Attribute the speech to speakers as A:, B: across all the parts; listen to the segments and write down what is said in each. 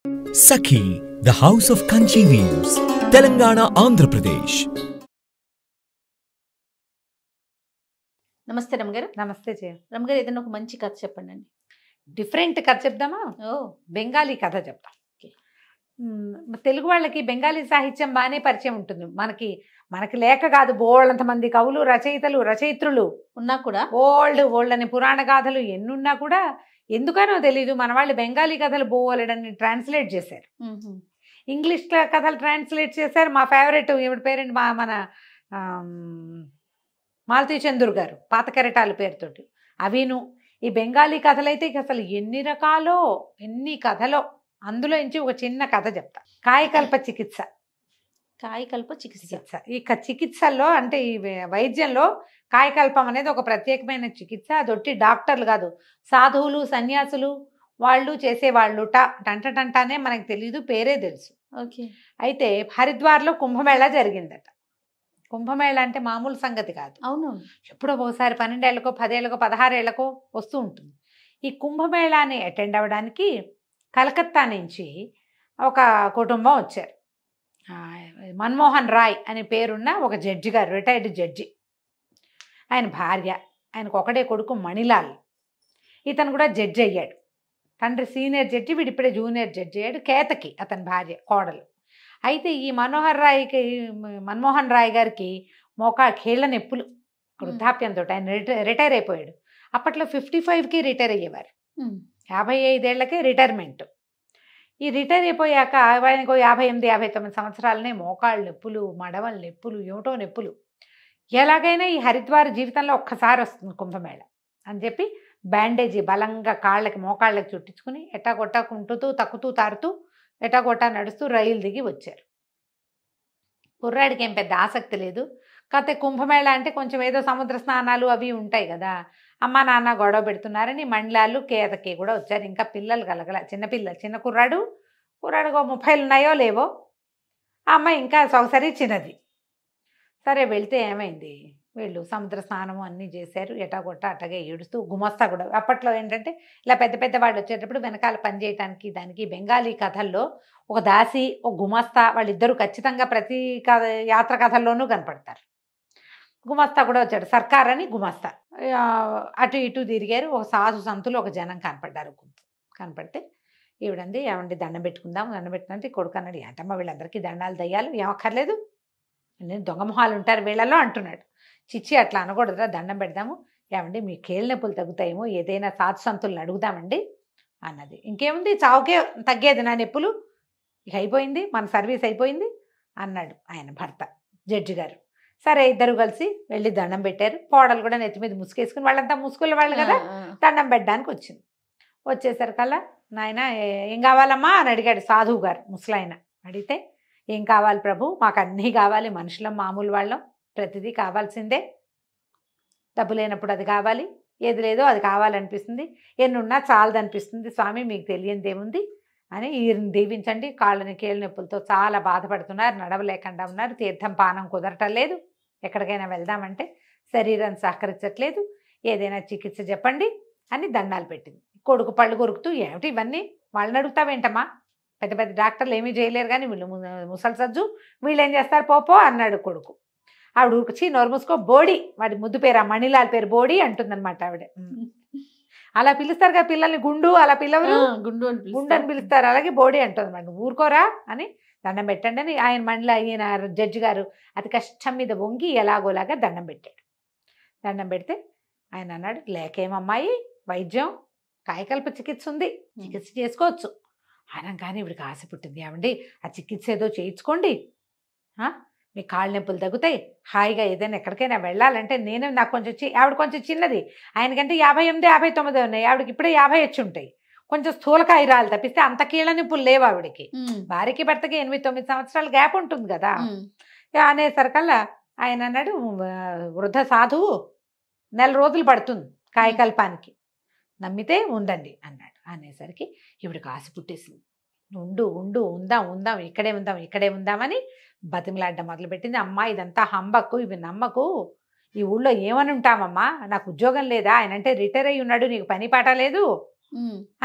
A: Sakhi, the House of Kanchi Weaves, Telangana, Andhra Pradesh.
B: నమస్తే రమగారు.
C: నమస్తే జయ.
B: రమగారు ఏదైనా ఒక మంచి కథ చెప్పండి.
C: డిఫరెంట్ కథ చెప్దామా? బెంగాలీ కథ చెప్తాం. తెలుగు వాళ్ళకి బెంగాలీ సాహిత్యం బాగానే పరిచయం ఉంటుంది. మనకి లేక కాదు, బోళ్ళంత మంది కవులు, రచయిత్రులు
B: ఉన్నా కూడా
C: ఓల్డ్ అని పురాణ గాథలు ఎన్నున్నా కూడా ఎందుకనో తెలీదు మన వాళ్ళు బెంగాలీ కథలు బోలెడని ట్రాన్స్లేట్ చేశారు. ఇంగ్లీష్ కథలు ట్రాన్స్లేట్ చేశారు. మా ఫేవరెట్ ఈవిడ పేరెంట్ మన మాలతీ చందూర్ గారు, పాత కెరటాలు పేరుతోటి అవిను. ఈ బెంగాలీ కథలైతే అసలు ఎన్ని కథలో అందులో నుంచి ఒక చిన్న కథ చెప్తా. కాయకల్ప చికిత్స. ఈ చికిత్సల్లో అంటే ఈ వైద్యంలో కాయకల్పం అనేది ఒక ప్రత్యేకమైన చికిత్స. అదొట్టి డాక్టర్లు కాదు, సాధువులు సన్యాసులు వాళ్ళు చేసేవాళ్ళు. టంటనే మనకు తెలీదు, పేరే తెలుసు.
B: ఓకే.
C: అయితే హరిద్వార్లో కుంభమేళా జరిగిందట. కుంభమేళా అంటే మామూలు సంగతి కాదు.
B: అవును,
C: ఎప్పుడో ఒకసారి 12 ఏళ్లకో 10 ఏళ్లకో 16 ఏళ్లకో వస్తూ ఉంటుంది. ఈ కుంభమేళాని అటెండ్ అవ్వడానికి కలకత్తా నుంచి ఒక కుటుంబం వచ్చారు. మన్మోహన్ రాయ్ అనే పేరున్న ఒక జడ్జి గారు, రిటైర్డ్ జడ్జి. ఆయన భార్య, ఆయనకు ఒకడే కొడుకు మణిలాల్. ఇతను కూడా జడ్జి అయ్యాడు. తండ్రి సీనియర్ జడ్జి, వీడిప్పుడే జూనియర్ జడ్జి అయ్యాడు. కేతకి అతని భార్య, కోడలు. అయితే ఈ మన్మోహన్ రాయ్ గారికి కీళ్ళ నొప్పులు, వృద్ధాప్యంతో ఆయన రిటైర్ అయిపోయాడు. అప్పట్లో 55కి రిటైర్ అయ్యేవారు, 55 ఏళ్లకే రిటైర్మెంట్. ఈ రిటైర్ అయిపోయాక ఆయనకు 58, 59 సంవత్సరాలనే మోకాళ్ళ నొప్పులు, మడవల నొప్పులు, ఏమిటో నొప్పులు. ఎలాగైనా ఈ హరిద్వార్ జీవితంలో ఒక్కసారి వస్తుంది కుంభమేళ అని చెప్పి బ్యాండేజీ బలంగా మోకాళ్ళకి చుట్టించుకుని ఎట్టాగొట్టా కుంటుతూ తక్కుతూ తారుతూ ఎటాగొట్టా నడుస్తూ రైలు దిగి వచ్చారు. కుర్రాడికి ఏం పెద్ద ఆసక్తి లేదు. కాకపోతే కుంభమేళా అంటే కొంచెం ఏదో సముద్ర స్నానాలు అవి ఉంటాయి కదా. అమ్మ నాన్న గొడవ పెడుతున్నారని మండలాలు కేతకి కూడా వచ్చారు. ఇంకా పిల్లలు కలగల, చిన్న కుర్రాడు 30 ఉన్నాయో లేవో. ఆ అమ్మాయి ఇంకా సొగసరి చిన్నది. సరే వెళ్తే ఏమైంది, వీళ్ళు సముద్ర స్నానం అన్నీ చేశారు. ఎటాగొట్ట అట్టగే ఏడుస్తూ గుమస్తా కూడా. అప్పట్లో ఏంటంటే ఇలా పెద్ద వాళ్ళు వచ్చేటప్పుడు వెనకాల పని చేయడానికి దానికి బెంగాలీ కథల్లో ఒక దాసి, ఒక గుమస్తా, వాళ్ళిద్దరూ ఖచ్చితంగా ప్రతి యాత్ర కథల్లోనూ కనపడతారు. గుమస్తా కూడా వచ్చాడు, సర్కార్ అని గుమస్తా. అటు ఇటు తిరిగారు. ఒక సాధు సంతులు ఒక జనం కనపడ్డారు. కనపడితే ఈవిడంది, ఏమండి దండం పెట్టుకుంటే కొడుకు అన్నాడు, ఏంటమ్మా వీళ్ళందరికీ దండాలు దయ్యాలు ఏమక్కర్లేదు, నేను దొంగ మొహాలు ఉంటారు వీళ్ళలో అంటున్నాడు. చిచ్చి అట్లా అనకూడదురా, దండం పెడదాము. ఏమండి మీ కేళ్ళ నొప్పులు తగ్గుతాయేమో, ఏదైనా సాధు సంతులను అడుగుదామండి అన్నది. ఇంకేముంది, చావుకే తగ్గేది నా నొప్పులు, ఇక అయిపోయింది, మన సర్వీస్ అయిపోయింది అన్నాడు ఆయన భర్త జడ్జి గారు. సరే ఇద్దరు కలిసి వెళ్ళి దండం పెట్టారు. కోడలు కూడా నెత్తి మీద ముసుకేసుకుని, వాళ్ళంతా ముసుగుల వాళ్ళు కదా, దండం పెట్టడానికి వచ్చింది. వచ్చేసరికల్లా నాయన ఏం కావాలమ్మా అని అడిగాడు సాధువు గారు, ముసలాయన. అడిగితే ఏం కావాలి ప్రభు, మాకు అన్నీ కావాలి, మనుషులం మామూలు వాళ్ళం, ప్రతిదీ కావాల్సిందే. డబ్బు లేనప్పుడు అది కావాలి, ఏది లేదో అది కావాలనిపిస్తుంది, ఎన్నున్నా చాలదనిపిస్తుంది. స్వామి మీకు తెలియనిది ఏముంది అని ఈయన దీవించండి. కాళ్ళని కీళ్ళ నొప్పులతో చాలా బాధపడుతున్నారు, నడవలేకుండా ఉన్నారు, తీర్థం పానం కుదరటం లేదు, ఎక్కడికైనా వెళ్దామంటే శరీరం సహకరించట్లేదు, ఏదైనా చికిత్స చెప్పండి అని దండాలు పెట్టింది. కొడుకు పళ్ళు కొరుకుతూ, ఏమిటి ఇవన్నీ, వాళ్ళని అడుగుతావేంటమ్మా, పెద్ద డాక్టర్లు ఏమీ చేయలేరు కానీ వీళ్ళు ముసలి సజ్జు, వీళ్ళు ఏం చేస్తారు పోపో అన్నాడు కొడుకు. ఆవిడ ఉరిచి నోరు మూసుకో, బోడి, వాడి ముద్దు పేరు ఆ మణిలాల్ పేరు బోడి అంటుందన్నమాట ఆవిడ. అలా పిలుస్తారు కదా పిల్లల్ని, గుండు అలా పిల్లవరు, గుండు అని పిలుస్తారు, అలాగే బోడి అంటుంది అన్నమాట. ఊరుకోరా అని దండం పెట్టండి అని ఈయన జడ్జి గారు అతి కష్టం మీద వంగి ఎలాగోలాగా దండం పెట్టాడు. దండం పెడితే ఆయన అన్నాడు, లేకేమమ్మాయి వైద్యం, కాయకల్ప చికిత్స ఉంది, చికిత్స చేసుకోవచ్చు అనగానే ఇవిడికి ఆశ పుట్టింది. ఏమండి ఆ చికిత్స ఏదో చేయించుకోండి, మీ కాళ్ళ నొప్పులు తగ్గుతాయి, హాయిగా ఏదైనా ఎక్కడికైనా వెళ్ళాలంటే నాకు కొంచెం ఆవిడ కొంచెం చిన్నది, ఆయనకంటే 58, 59 ఉన్నాయి, ఆవిడకి ఇప్పుడే 50 వచ్చి ఉంటాయి. కొంచెం స్థూలకాయ రాలు తప్పిస్తే అంత కీళ్ళ నొప్పులు లేవు ఆవిడకి. భార్యకి భర్తకి 8, 9 సంవత్సరాల గ్యాప్ ఉంటుంది కదా. అనేసరికల్లా ఆయన అన్నాడు, వృద్ధ సాధువు 4 రోజులు పడుతుంది కాయకల్పానికి, నమ్మితే ఉండండి అన్నాడు. అనేసరికి ఇవిడికి ఆశ పుట్టేసింది. ఉందాం ఇక్కడే ఉందామని బతిమలాడ్డం మొదలుపెట్టింది. అమ్మా ఇదంతా హంబకు, ఇవి నమ్మకు, ఈ ఊళ్ళో ఏమని ఉంటామమ్మా, నాకు ఉద్యోగం లేదా, ఆయన అంటే రిటైర్ అయ్యి ఉన్నాడు, నీకు పని పాట లేదు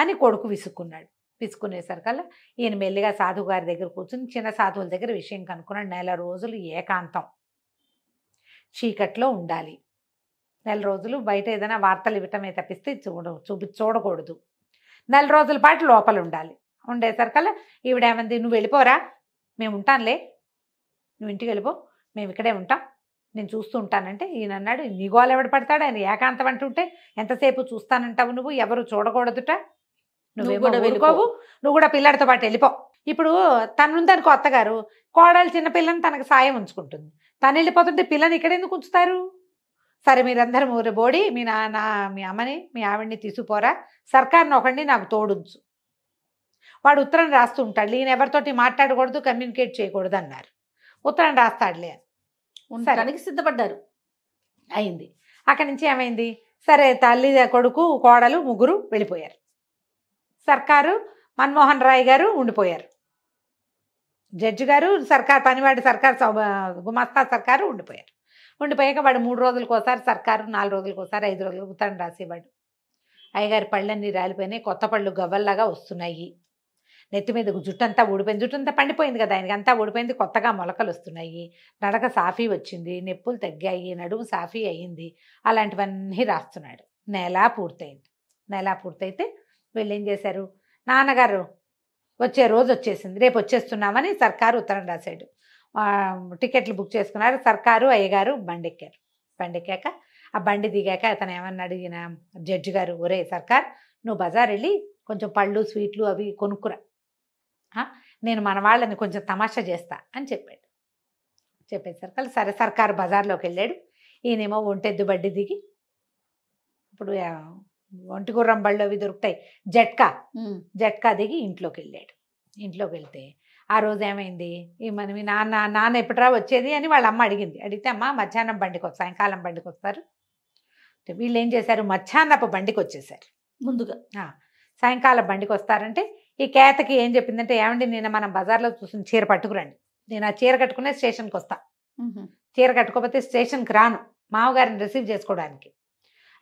C: అని కొడుకు విసుక్కున్నాడు. పిసుకునేసరికల్లా ఈయన మెల్లిగా సాధువు గారి దగ్గర కూర్చుని చిన్న సాధువుల దగ్గర విషయం కనుక్కున్నాడు. 1 నెల రోజులు ఏకాంతం, చీకట్లో ఉండాలి. 1 నెల రోజులు బయట ఏదైనా వార్తలు ఇవ్వటమే తప్పిస్తే చూడకూడదు. 1 నెల రోజుల పాటు లోపల ఉండాలి. ఉండేసరికల్లా ఈవిడేమంది, నువ్వు వెళ్ళిపోరా, మేము ఉంటానులే, నువ్వు ఇంటికి వెళ్ళిపో, మేము ఇక్కడే ఉంటాం, నేను చూస్తూ ఉంటానంటే ఈయన అన్నాడు, నీ గోలు ఎవడు పడతాడు, ఆయన ఏకాంతం అంటుంటే ఎంతసేపు చూస్తానంటావు, నువ్వు ఎవరు చూడకూడదుట, నువ్వేమో
B: కూడా
C: వెళ్ళిపోవు, నువ్వు కూడా పిల్లడితో పాటు వెళ్ళిపో. ఇప్పుడు తనుందనుకో అత్తగారు, కోడలు చిన్న పిల్లని తనకు సాయం ఉంచుకుంటుంది, తను వెళ్ళిపోతుంటే పిల్లని ఇక్కడ ఎందుకు ఉంచుతారు? సరే మీరందరూ ఊరి బోడి మీ నాన్న మీ అమ్మని మీ ఆవిడ్ని తీసుకుపోరా, సర్కార్ని ఒకడిని నాకు తోడుంచు. వాడు ఉత్తరం రాస్తూ ఉంటాడు, ఈయన ఎవరితోటి మాట్లాడకూడదు, కమ్యూనికేట్ చేయకూడదు అన్నారు. ఉత్తరం రాస్తాడులే అని
B: ఉండడానికి సిద్ధపడ్డారు.
C: అయింది. అక్కడి నుంచి ఏమైంది, సరే తల్లి కొడుకు కోడలు ముగ్గురు వెళ్ళిపోయారు. సర్కారు మన్మోహన్ రాయ్ గారు ఉండిపోయారు, జడ్జి గారు సర్కార్ పనివాడి సర్కార్ గుమాస్తా సర్కారు ఉండిపోయారు. ఉండిపోయాక వాడు 3 రోజులకు ఒకసారి సర్కారు, 4 రోజులకు ఒకసారి, 5 రోజులకు ఉత్తరం రాసేవాడు. అయ్యగారి పళ్ళన్నీ రాలిపోయినాయి, కొత్త పళ్ళు గవ్వల్లాగా వస్తున్నాయి, నెత్తి మీద జుట్టంతా ఊడిపోయింది, జుట్టంతా పండిపోయింది కదా ఆయనకి, అంతా ఊడిపోయింది, కొత్తగా మొలకలు వస్తున్నాయి, నడక సాఫీ వచ్చింది, నొప్పులు తగ్గాయి, నడుము సాఫీ అయ్యింది, అలాంటివన్నీ రాస్తున్నాడు. నెల పూర్తయింది. నెల పూర్తయితే వీళ్ళు ఏం చేశారు, నాన్నగారు వచ్చే రోజు వచ్చేసింది, రేపు వచ్చేస్తున్నామని సర్కారు ఉత్తరం రాశాడు. టికెట్లు బుక్ చేసుకున్నారు. సర్కారు అయ్యగారు బండి ఎక్కారు. బండి ఎక్కాక ఆ బండి దిగాక అతను ఏమన్నాడు, ఈయన జడ్జి గారు, ఒరే సర్కార్, నువ్వు బజార్ వెళ్ళి కొంచెం పళ్ళు స్వీట్లు అవి కొనుక్కురా, నేను మన వాళ్ళని కొంచెం తమాషా చేస్తా అని చెప్పాడు. చెప్పేసరికి సరే సర్కారు బజార్లోకి వెళ్ళాడు. ఈయనేమో ఒంటెద్దు బండి దిగి, ఇప్పుడు ఒంటి గుర్రం బళ్ళు అవి దొరుకుతాయి, జట్కా దిగి ఇంట్లోకి వెళ్ళాడు. ఇంట్లోకి వెళ్తే ఆ రోజు ఏమైంది, మీ నాన్న ఎప్పుడురా వచ్చేది అని వాళ్ళ అమ్మ అడిగింది. అడిగితే అమ్మ మధ్యాహ్నం బండికి వస్తారు, సాయంకాలం బండికి వస్తారు. వీళ్ళు ఏం చేశారు, మధ్యాహ్నపు బండికి వచ్చేసారు.
B: ముందుగా
C: సాయంకాలం బండికి వస్తారంటే ఈ కేతకి ఏం చెప్పిందంటే, ఏమండి నేను మనం బజార్లో చూసిన చీర పట్టుకురండి, నేను ఆ చీర కట్టుకునే స్టేషన్కి వస్తా, చీర కట్టుకోకపోతే స్టేషన్కి రాను మామగారిని రిసీవ్ చేసుకోవడానికి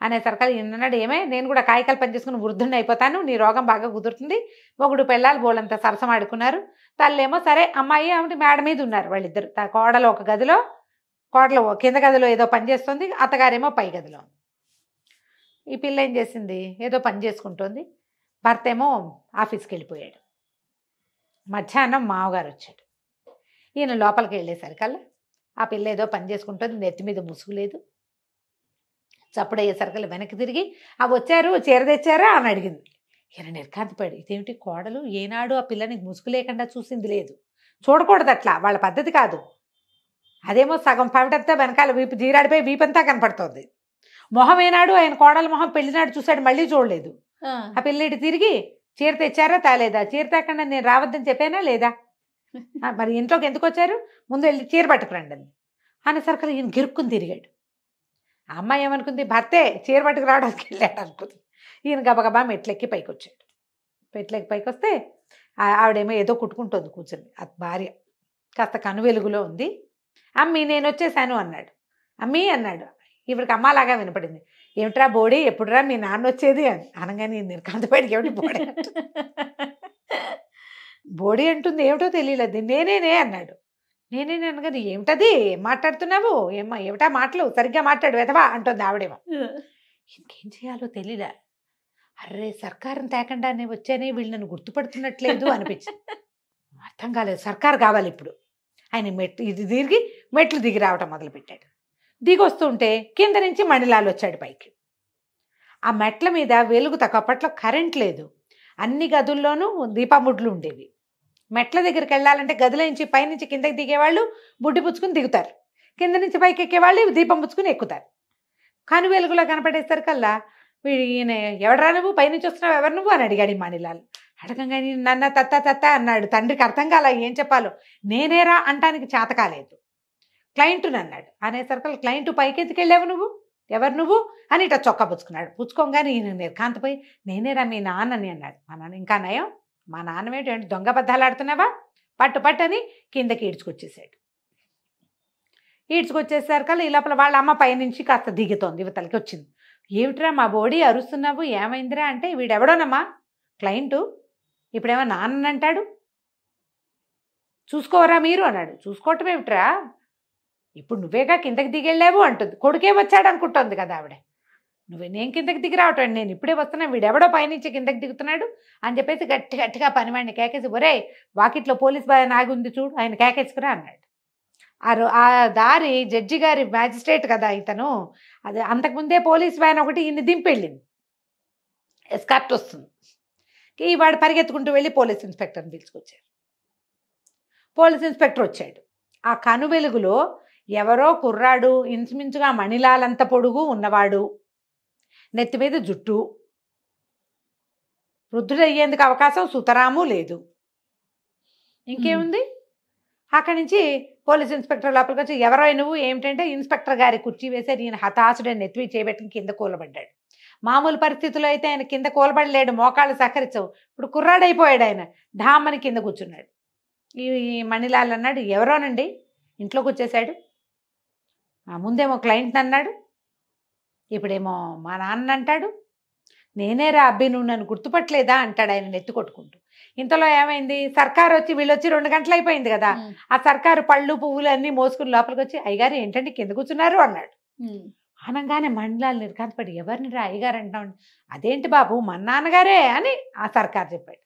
C: అనేసరికి ఈయనన్నాడు, ఏమే నేను కూడా కాయకాలు పనిచేసుకుని వృద్ధుని అయిపోతాను, నీ రోగం బాగా కుదురుతుంది. మొగుడు పెళ్ళాలు బోళ్ళంతా సరసం ఆడుకున్నారు. తల్లేమో సరే అమ్మాయి ఏమిటి మేడ మీద ఉన్నారు వాళ్ళిద్దరు, కోడలు ఒక గదిలో, కోడలు కింద గదిలో ఏదో పని చేస్తుంది, అత్తగారేమో పై గదిలో. ఈ పిల్ల ఏం చేసింది, ఏదో పని చేసుకుంటుంది, భర్త ఏమో ఆఫీస్కి వెళ్ళిపోయాడు. మధ్యాహ్నం మామగారు వచ్చాడు. ఈయన లోపలికి వెళ్ళేసరికల్లా ఆ పిల్ల ఏదో పని చేసుకుంటుంది, నెత్తి మీద ముసుగు లేదు. చప్పుడయ్యేసరికల్లా వెనక్కి తిరిగి ఆ వచ్చారు చీర తెచ్చారా అని అడిగింది. ఈయన నిర్కాంతపడి, ఇదేమిటి కోడలు ఏనాడు ఆ పిల్లని ముసుగు లేకుండా చూసింది లేదు, చూడకూడదు అట్లా, వాళ్ళ పద్ధతి కాదు. అదేమో సగం పవిటంతా వెనకాల వీపు జీరాడిపోయి వీపంతా కనపడుతుంది. మొహం ఏనాడు ఆయన కోడల మొహం పెళ్లినాడు చూశాడు, మళ్ళీ చూడలేదు. ఆ పిల్లటి తిరిగి చీర తెచ్చారా తేలేదా, చీర తేకుండా నేను రావద్దని చెప్పానా లేదా, మరి ఇంట్లోకి ఎందుకు వచ్చారు, ముందు వెళ్ళి చీర పట్టుకురండి అంది. అనేసరికి ఈయన గిరుక్కుని తిరిగాడు. ఆ అమ్మాయి ఏమనుకుంది, భర్తే చీర పట్టుకు రావడానికి వెళ్ళాడు అనుకుంది. ఈయన గబగబా మెట్లెక్కి పైకి వచ్చాడు. మెట్లెక్కి పైకి వస్తే ఆవిడేమో ఏదో కుట్టుకుంటుంది కూర్చొని, ఆ భార్య కాస్త కను వెలుగులో ఉంది. అమ్మీ నేను వచ్చేసాను అన్నాడు. అమ్మీ అన్నాడు. ఇవిడికి అమ్మలాగా వినపడింది. ఏమిట్రా బోడీ, ఎప్పుడురా మీ నాన్న వచ్చేది అని అనగానే నిర్కాంతపడికి ఏమిటి బోడీ బోడీ అంటుంది, ఏమిటో తెలియలేదు. నేనేనే అన్నాడు. నేనేనే అనగానే ఏమిటది, ఏం మాట్లాడుతున్నావు, ఏమిటా మాటలు, సరిగ్గా మాట్లాడు వెధవా అంటుంది ఆవిడేమో. ఇంకేం చేయాలో తెలియదా, అర్రే సర్కారుని తేకుండానే వచ్చానే, వీళ్ళు నన్ను గుర్తుపడుతున్నట్లేదు అనిపించింది. అర్థం కాలేదు, సర్కారు కావాలి ఇప్పుడు. ఆయన మెట్లు దిగి రావటం మొదలుపెట్టాడు. దిగి వస్తుంటే కింద నుంచి మణిలాల్ వచ్చాడు పైకి. ఆ మెట్ల మీద వెలుగు అప్పట్లో కరెంట్ లేదు, అన్ని గదుల్లోనూ దీపముడ్లు ఉండేవి. మెట్ల దగ్గరికి వెళ్ళాలంటే గదిలో నుంచి పైనుంచి కిందకి దిగేవాళ్ళు బుడ్డి పుచ్చుకుని దిగుతారు, కింద నుంచి పైకి ఎక్కేవాళ్ళు దీపం పుచ్చుకుని ఎక్కుతారు. కను వెలుగులో కనపడేసరికల్లా ఈయన ఎవడరా నువ్వు, పైనుంచి వస్తున్నావు, ఎవరు నువ్వు అని అడిగాడు మణిలాల్. అడగంగానే నన్న తత్త అన్నాడు. తండ్రికి అర్థం కాల ఏం చెప్పాలో. నేనేరా అంటానికి చేత కాలేదు. క్లయింటుని అన్నాడు. అనేసరికి క్లయింట్ పైకి ఎత్తుకెళ్ళావు నువ్వు, ఎవరు నువ్వు అని ఇట్లా చొక్కా పుచ్చుకున్నాడు. పుచ్చుకోగానే ఈయన నిర్కాంతపోయి నేనేరా మీ నాన్నని అన్నాడు. మా నాన్న ఇంకా నయం, మా నాన్నమేంటి దొంగ బద్దాలు ఆడుతున్నావా, పట్టు అని కిందకి ఈడ్చుకొచ్చేసాడు. ఈడ్చుకొచ్చేసరికల్లా ఈ లోపల వాళ్ళ అమ్మ పైనుంచి కాస్త దిగుతోంది, యువతలకి వచ్చింది. ఏమిట్రా మా బోడీ అరుస్తున్నావు, ఏమైందిరా అంటే వీడెవడోనమ్మా క్లయింటు, ఇప్పుడేమో నాన్న అంటాడు. చూసుకోవరా మీరు అన్నాడు. చూసుకోవటం ఏమిట్రా, ఇప్పుడు నువ్వేగా కిందకి దిగెళ్ళావు అంటుంది. కొడుకే వచ్చాడు అనుకుంటుంది కదా ఆవిడ. నేను కిందకి దిగి రావటం, నేను ఇప్పుడే వస్తున్నా, వీడెవడో పైనుంచి కిందకి దిగుతున్నాడు అని చెప్పేసి గట్టిగా పనివాడిని కేకేసి, ఒరే వాకిట్లో పోలీస్ బాయ్ ఆగి ఉంది చూడు, ఆయన కేకేసుకురా అన్నాడు. ఆ దారి జడ్జి గారి మ్యాజిస్ట్రేట్ కదా ఇతను, అది అంతకుముందే పోలీస్ వ్యాన్ ఒకటి ఈయన్ని దింపెళ్ళింది, ఎస్కార్ట్ వస్తుంది. వాడు పరిగెత్తుకుంటూ వెళ్ళి పోలీస్ ఇన్స్పెక్టర్ని పిలుచుకొచ్చారు. పోలీస్ ఇన్స్పెక్టర్ వచ్చాడు. ఆ కను వెలుగులో ఎవరో కుర్రాడు, ఇంచుమించుగా మణిలాలంత పొడుగు ఉన్నవాడు, నెత్తి మీద జుట్టు, వృద్ధుడయ్యేందుకు అవకాశం సుతరాము లేదు. ఇంకేముంది, అక్కడి నుంచి పోలీస్ ఇన్స్పెక్టర్ లోపలికి వచ్చి, ఎవరో నువ్వు ఏమిటంటే, ఇన్స్పెక్టర్ గారి కుర్చీ వేశారు. ఈయన హతాశుడని నెత్తివి చేయబెట్టుకుని కింద కూలబడ్డాడు. మామూలు పరిస్థితుల్లో అయితే ఆయన కింద కూలబడలేడు, మోకాళ్ళు సహకరించవు. ఇప్పుడు కుర్రాడైపోయాడు ఆయన, ఢామ్మని కింద కూర్చున్నాడు. ఈ మణిలాల్ అన్నాడు, ఎవరోనండి, ఇంట్లోకి వచ్చేసాడు. ముందేమో క్లయింట్ అన్నాడు, ఇప్పుడేమో మా నాన్న అంటాడు. నేనేరా అబ్బి, నువ్వు నన్ను గుర్తుపట్టలేదా అంటాడు ఆయన నెత్తి కొట్టుకుంటూ. ఇంతలో ఏమైంది, సర్కారు వచ్చి వీళ్ళొచ్చి 2 గంటలు అయిపోయింది కదా. ఆ సర్కారు పళ్ళు పువ్వులు అన్నీ మోసుకుని లోపలికి వచ్చి, అయ్యగారు ఏంటంటే కింద కూర్చున్నారు అన్నాడు. అనగానే మణిలాల్ నిర్ఘాంతపడి, ఎవరిని రా అయ్యగారు అంటాం. అదేంటి బాబు, మన నాన్నగారే అని ఆ సర్కారు చెప్పాడు.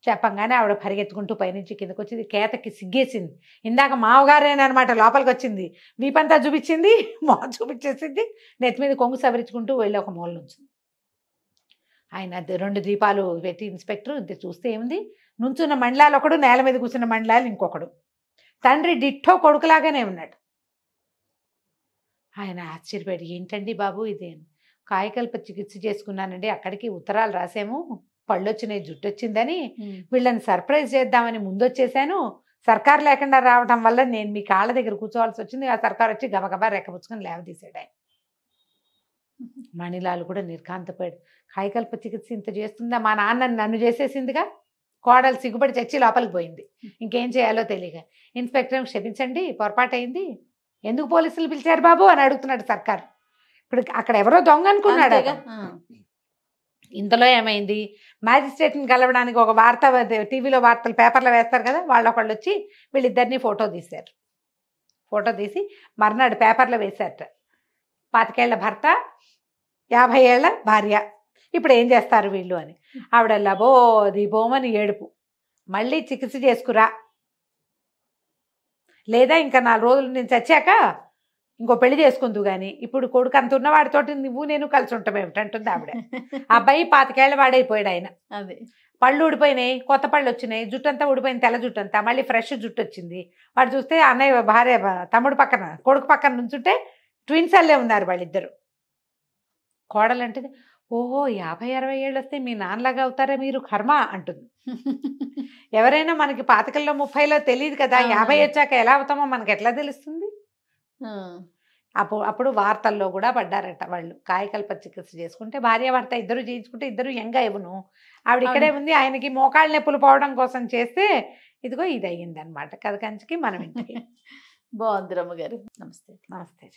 C: చెప్పంగానే ఆవిడ పరిగెత్తుకుంటూ పైనుంచి కిందకు వచ్చింది. కేతకి సిగ్గేసింది. ఇందాక మావగారేనమాట లోపలికి వచ్చింది, వీపంతా చూపించింది, మొహం చూపించేసింది, నెత్తి మీద కొంగు సవరించుకుంటూ వెళ్ళి ఒక మూల నుంచి ఆయన 2 దీపాలు పెట్టి ఇన్స్పెక్టర్ చూస్తే ఏముంది, నుంచున్న మండలాలు ఒకడు, నేల మీద కూర్చున్న మండలాలు ఇంకొకడు. తండ్రి డిట్టో కొడుకులాగానే ఉన్నాడు. ఆయన ఆశ్చర్యపోయాడు, ఏంటండి బాబు ఇదే, కాయకల్ప చికిత్స చేసుకున్నానండి, అక్కడికి ఉత్తరాలు రాసాము, పళ్ళు వచ్చినాయి, జుట్టు వచ్చిందని, వీళ్ళని సర్ప్రైజ్ చేద్దామని ముందొచ్చేసాను. సర్కారు లేకుండా రావడం వల్ల నేను మీ కాళ్ళ దగ్గర కూర్చోవాల్సి వచ్చింది. ఆ సర్కారు వచ్చి గబగబా రెక్కపుచ్చుకొని లేవదీశాడు ఆయన. మణిలాల్ కూడా నిర్ఘాంతపోయాడు. కాయకల్ప చికిత్స ఇంత చేస్తుందా, మా నాన్న నన్ను చేసేసిందిగా. కోడలు సిగ్గుపడి చచ్చి లోపలికి పోయింది. ఇంకేం చేయాలో తెలియక ఇన్స్పెక్టర్, క్షమించండి పొరపాటు అయింది, ఎందుకు పోలీసులు పిలిచారు బాబు అని అడుగుతున్నాడు సర్కారు. ఇప్పుడు అక్కడ ఎవరో దొంగ అనుకున్నాడు. ఇంతలో ఏమైంది, మ్యాజిస్ట్రేట్ని కలవడానికి ఒక వార్త, టీవీలో వార్తలు పేపర్లో వేస్తారు కదా, వాళ్ళొకళ్ళు వచ్చి వీళ్ళిద్దరినీ ఫోటో తీశారు. ఫోటో తీసి మర్నాడు పేపర్లో వేశారట. 25 ఏళ్ల భర్త, 50 ఏళ్ల భార్య, ఇప్పుడు ఏం చేస్తారు వీళ్ళు అని. ఆవిడ బోమని ఏడుపు, మళ్ళీ చికిత్స చేసుకురా, లేదా ఇంకా 4 రోజులు నేను చచ్చాక ఇంకో పెళ్లి చేసుకుందు కానీ ఇప్పుడు కొడుకు అంత ఉన్నవాడితోటి నువ్వు నేను కలిసి ఉంటాం ఏమిటంటుంది ఆవిడ. అబ్బాయి 25 ఏళ్ల వాడైపోయాడు ఆయన. అదే పళ్ళు ఊడిపోయినాయి, కొత్త పళ్ళు వచ్చినాయి, జుట్టు అంతా ఊడిపోయింది, తెల్ల జుట్టు అంతా, మళ్ళీ ఫ్రెష్ జుట్టు వచ్చింది. వాడు చూస్తే అన్నయ్య భార్య తమ్ముడు పక్కన, కొడుకు పక్కన నుంచుంటే ట్విన్స్ అల్లే ఉన్నారు వాళ్ళిద్దరు. కోడలంటే, ఓహో 50-60 ఏళ్ళు వస్తే మీ నాన్నలాగా అవుతారా మీరు, కర్మ అంటుంది. ఎవరైనా మనకి 25లో 30లో తెలియదు కదా, 50 వచ్చాక ఎలా అవుతామో మనకి ఎట్లా తెలుస్తుంది. అప్పుడు వార్తల్లో కూడా పడ్డారట వాళ్ళు. కాయకల్ప చికిత్స చేసుకుంటే భార్యాభర్త ఇద్దరు చేయించుకుంటే ఇద్దరు యంగ్ అయ్యను. ఆవిడ ఇక్కడే ఉంది, ఆయనకి మోకాళ్ళ నొప్పులు పోవడం కోసం చేస్తే ఇదిగో ఇది అయ్యింది అనమాట. కథ కంచికి మనం ఇంటికి.
B: బాగుంది రమ్మగారు. నమస్తే.
C: నమస్తే.